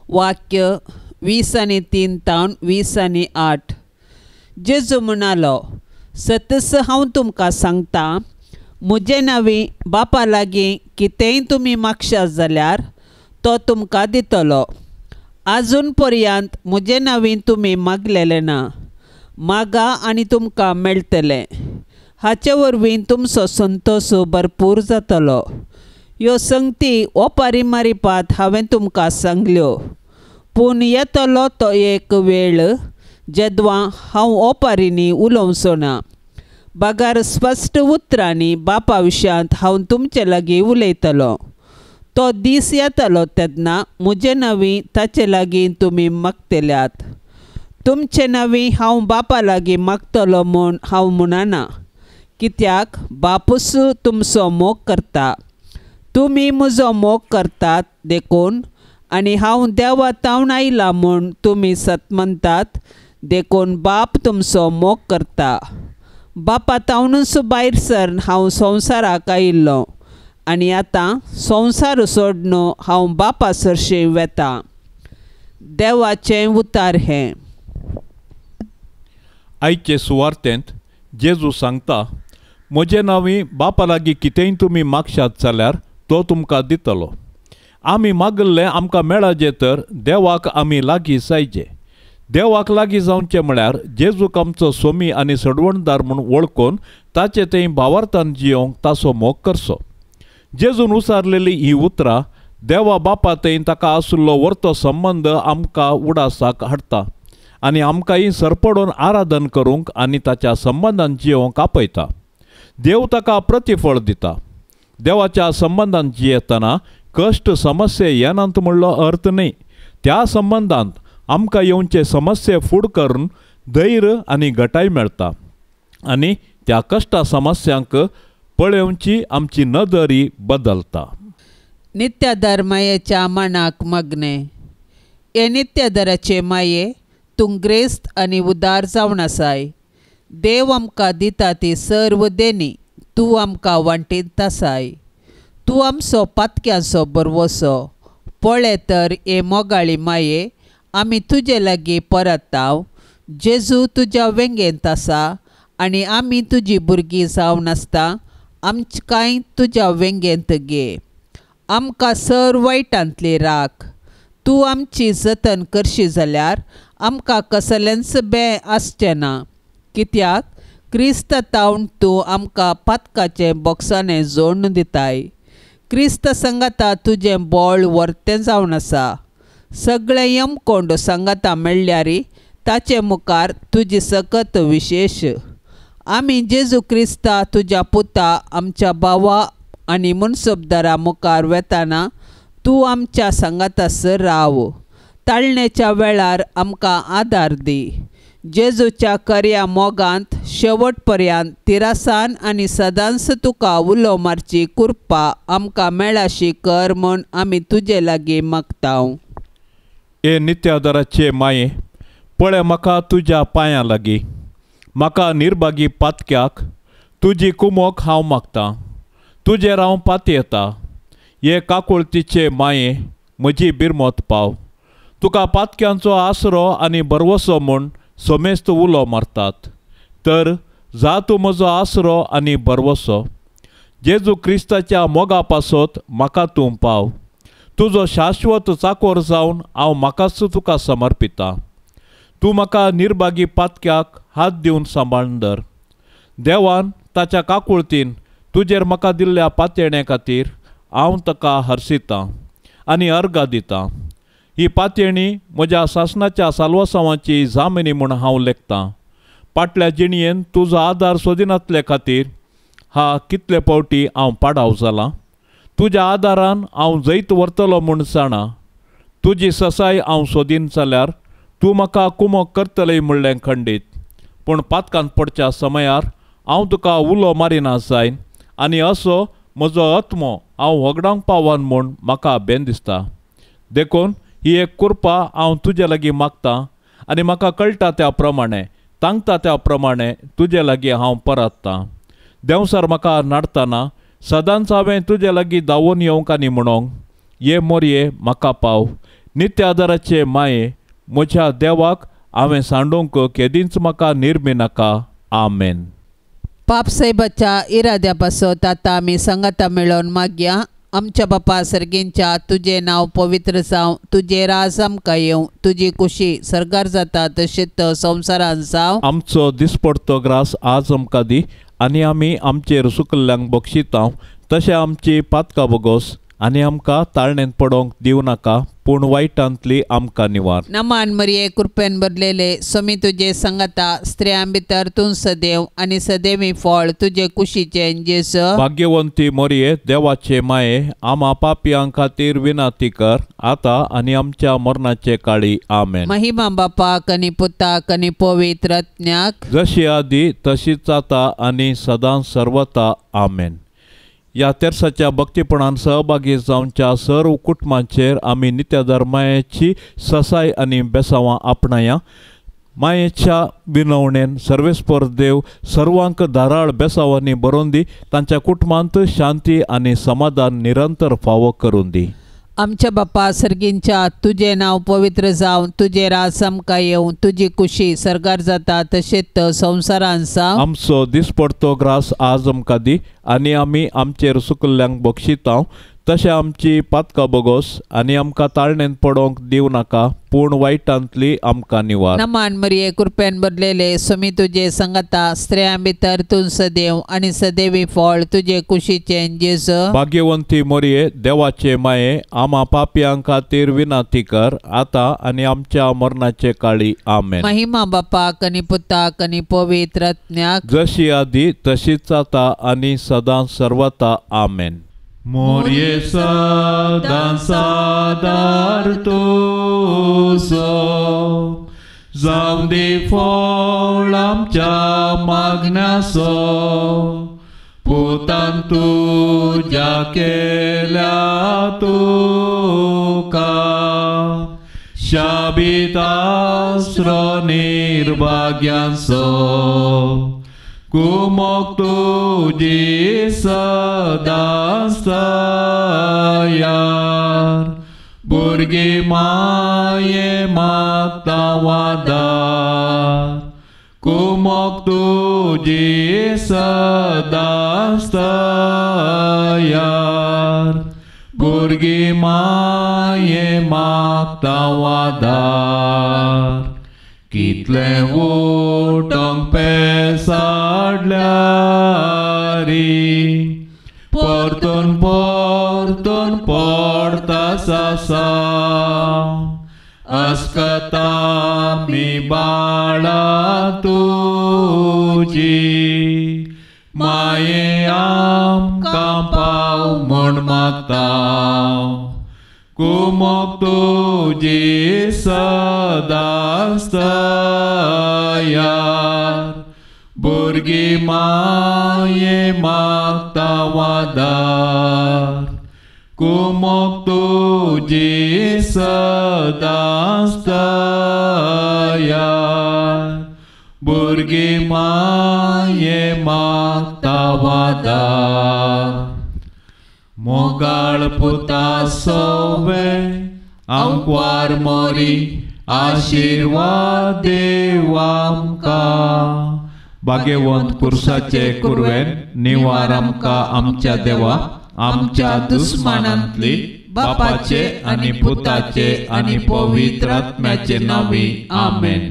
वाक्य 20:3 तावन 20:8. जेजू म्हणालो, सतस हांव तुमकां सांगता, म्हजे नांवी बापा लागीं कितेंय तुमी मागशात जाल्यार तो तुमकां दितलो. आजून पर्यंत म्हजे नांवी तुमी मागलेलें ना. मागा आनी तुमकां मेळटलें. हाचे वरवीं तुमचो संतोश भरपूर जातलो. ह्यो संगती ओपारी मारिपात हांवें तुमकां सांगल्यो. पूण येतलो तो एक वेळ जेदवां हांव ओपारींनी उलोवचो ना. बागार स्पश्ट उतरांनी बापा विशयांत हांव तुमचे लागीं उलयतलो. तो दीस येतलो तेन्ना म्हजे नांवी ताचे लागीं तुमी मागतल्यात. तुमचे नांवी हांव बापा लागीं मागतलो म्हूण हांव म्हणना, कित्याक बापूस तुमचो मोग करता. तुमी म्हजो मोग करतात देखून, आनी हांव देवा तावन आयला म्हूण तुमी सत म्हणटात देखून बाप तुमचो मोग करता. बापा तावनूच भायर सरन हांव संवसाराक आयिल्लो, आनी आतां संवसार सोडून हांव बापा सरशी वेतां. देवाचें उतार हें. आयचे सुवार्तेंत जेजू सांगता, म्हजे नांवी बापा लागीं कितेंय तुमी मागशात जाल्यार तो तुमकां दितलो. आमी मागल्लें आमकां मेळाजें तर देवाक आमी लागीं जायचे. देवाक लागीं जावचें म्हळ्यार जेजूक आमचो सोमी आनी सडवणदार म्हूण वळखून ताचे थंय भावार्थान जियोंक ताचो मोग करचो. जेजून उसारलेली ही उतरां देवा बापा थंय ताका आशिल्लो वर्तो संबंद आमकां उडासाक हाडटा आनी आमकांय सरपडून आराधन करूंक आनी ताच्या संबंदान जियोंक आपयता. देव ताका प्रतिफळ दिता. देवाच्या संबंदान जियेतना कश्ट समस्या येनात म्हणलो अर्थ न्ही. त्या संबंदांत आमकां येवचे समस्या फूड करून धैर्य आनी घटाय मेळटा आनी त्या कश्टा समस्यांक पळोवची आमची नदरी बदलता. नित्यादार मायेच्या मनाक मग्ने. हे नित्यादाराचे माये तूं ग्रेस्त आनी उदार जावन आसाय. देव आमकां दिता ती सर्व देणी तूं आमकां वांटीत आसाय. तूं आमचो पातक्यांचो बरवसो. पळय तर हे मोगाळी माये आमी तुजे लागीं परताव. जेजू तुज्या वेंगेंत आसा आनी आमी तुजी भुरगीं जावन आसता आमकांय तुज्या वेंगेंत घे. आमकां सर वायटांतली राख. तूं आमची जतन करशी जाल्यार आमकां कसलेंच बें आसचें ना, कित्याक क्रिस्त तावन तूं आमकां पातकाचे बोक्साने जोडून दिताय. क्रिस्त संगता तुजें बोळ वर्तें जावन आसा. सगळे यमकोंड संगता मेळ्ळ्यारी ताचे मुखार तुजी सकत विशेश. आमी जेजू क्रिस्ता तुज्या पुता आमच्या भावा आनी मुनसबदारा मुखार वेताना तूं आमच्या संगतासर राव. ताळणेच्या वेळार आमकां आदार दी. जेजूच्या कर्या मोगांत शेवट पर्यंत तिरासान आनी सदांच तुका उलो मारची कृपा आमकां मेळाशी कर म्हूण आमी तुजे लागीं मागतांव. हे नित्यादाराचे माये, पळय म्हाका तुज्या पांयां लागीं. म्हाका निर्भागी पातक्याक तुजी कुमोक हांव मागतां. तुजेर हांव पाती येता. हे काकुळतीचे माये, म्हजी बिरमोत पाव. तुका पातक्यांचो आसरो आनी बरवसो म्हूण समेस्त उलो मारतात. तर जा तूं म्हजो आसरो आनी बरवसो. जेजू क्रिस्ताच्या मोगा पासत म्हाका तूं पाव. तुजो शाश्वत चाकोर जावन हांव म्हाकाच तुका समर्पितां. तूं म्हाका निर्भागी पातक्याक हात दिवन सांबाळून धर. देवान ताच्या काकुळतीन तुजेर म्हाका दिल्ल्या पातयेणे खातीर हांव ताका हरसितां आनी अर्गां दितां. ही पातयेणी म्हज्या सासणाच्या साल्वासांवाची जामिनी म्हूण हांव लेखतां. फाटल्या जिणयेन तुजो आदार सोदिनातले खातीर कितले फावटी हांव पाडाव जालां. तुज्या आदारान हांव जैत व्हरतलो म्हूण जाणा. तुजी ससाय हांव सोदीन जाल्यार तूं म्हाका कुमोक करतलें म्हणलें खंडीत. पूण पातकांत पडच्या समयार हांव तुका उलो मारिना जायन आनी असो म्हजो आत्मो हांव वगडावंक पावन म्हूण म्हाका बेन दिसता. देखून ही एक कृपा हांव तुजे लागीं मागतां आनी म्हाका कळटा त्या प्रमाणे सांगता त्या प्रमाणे तुजे लागीं हांव परततां. देंवसार म्हाका नाडटना सदांच हांवें तुजे लागीं धांवून येवंक आनी म्हणोंक ये मोरये म्हाका पाव. नित्य आदाराचे माये, म्हज्या देवाक हांवें सांडूंक केदींच म्हाका निर्मी नाका. आमेन. पापसाहेबाच्या इराद्या पासत आतां आमी संगता मेळोन मागया. आमच्या बापा सर्गींच्या तुजें नांव पवित्र जावं. तुजें राज आमकां येवं. तुजी कुशी सरकार जाता तशीच संवसारांत जावं. आमचो दिसपडतो ग्रास आज आमकां दी आनी आमी आमचेर सुकल्ल्यांक बक्षितांव. तशें आमची पातकां बोगोस आनी आमकां ताळणेंत पडोवंक दिवं नाका, पूण वायटांतली आमकां निवार. नमान मरिये कृपेन भरलेले समी तुजे संगता स्त्रियां भितर तूं सदैव आनी सदैवी फळ तुजे कुशीचें जेजू. भाग्यवंती मोरये, देवाचे माये, आमा पापियां खातीर विनाती कर, आतां आनी आमच्या मरणाचे काळी. आमेन. महिमा बापाक आनी पुताक आनी पवित्र आत्म्याक जशी आदी तशीच आता आनी सदां सर्वता. आमेन. ह्या तेर्साच्या भक्तीपणान सहभागी जावच्या सर्व कुटुंबांचेर आमी नित्यादार मायेची ससाय आनी बेसांवां आपणाया. मायेच्या विनवणेन सर्वेस्पर देव सर्वांक धाराळ बेसांवांनी भरोवन दी. तांच्या कुटुंबांत शांती आनी समाधान निरंतर फावो करून दी. आमच्या बापा सर्गींच्या तुजें नांव पवित्र जावं. तुजें राज आमकां येवं. तुजी कुशी सरकार जाता तशेंच संवसारांत जावं. आमचो दिसपडतो ग्रास आज आमकां दी आनी आमी आमचेर सुकल्ल्यांक बक्षितांव. तशें आमची पातकां बोगोस आनी आमकां ताळणेंत पडोवंक दिवं नाका, पूण वायटांतली आमकां निवार. नमान मरिये कृपेन भरलेले समी तुजे संगता स्त्रियां भितर तूं सदैव आनी सदैवी फळ तुजे कुशीचें जेजू. भाग्यवंती मोरये, देवाचे माये, आमा पापियां खातीर विनाती कर, आतां आनी आमच्या मरणाचे काळी. आमेन. महिमा बापाक आनी पुताक आनी पवित्र आत्म्याक जशी आदी तशीच आता आनी सदां सर्वता. आमेन. मोरये सदां सादार तुजो जावं दी फळ आमच्या मागण्याचो. पुतान तुज्या केल्या तुका शाबीत आसरो निर्भाग्यांचो. कुमोक तुजी सदां तयार. भुरगीं माये मागता वादार. कुमोक तुजी सदां तयार. भुरगी माये मागता वादार कितले उटोंक पेसाडल्यारी परतून परतून पडता सासा अस्कता मी बाळा तुजी माये आमकां पाव म्हण मागता कुमोक तुजी सदांच तयार भुरगी माये मागता वादार कुमोक तुजी सदांच तयार भुरगी माये मागता वादार मोगाळ पुता सोवे आमकां मोरी आशीर्वाद देव आमकां भाग्यवंत कुर्साचे कुरवेन निवार आमकां आमच्या देवा आमच्या दुस्मानांतली बापाचे आनी पुताचे आनी पवित्र आत्म्याचे नावी आमेन.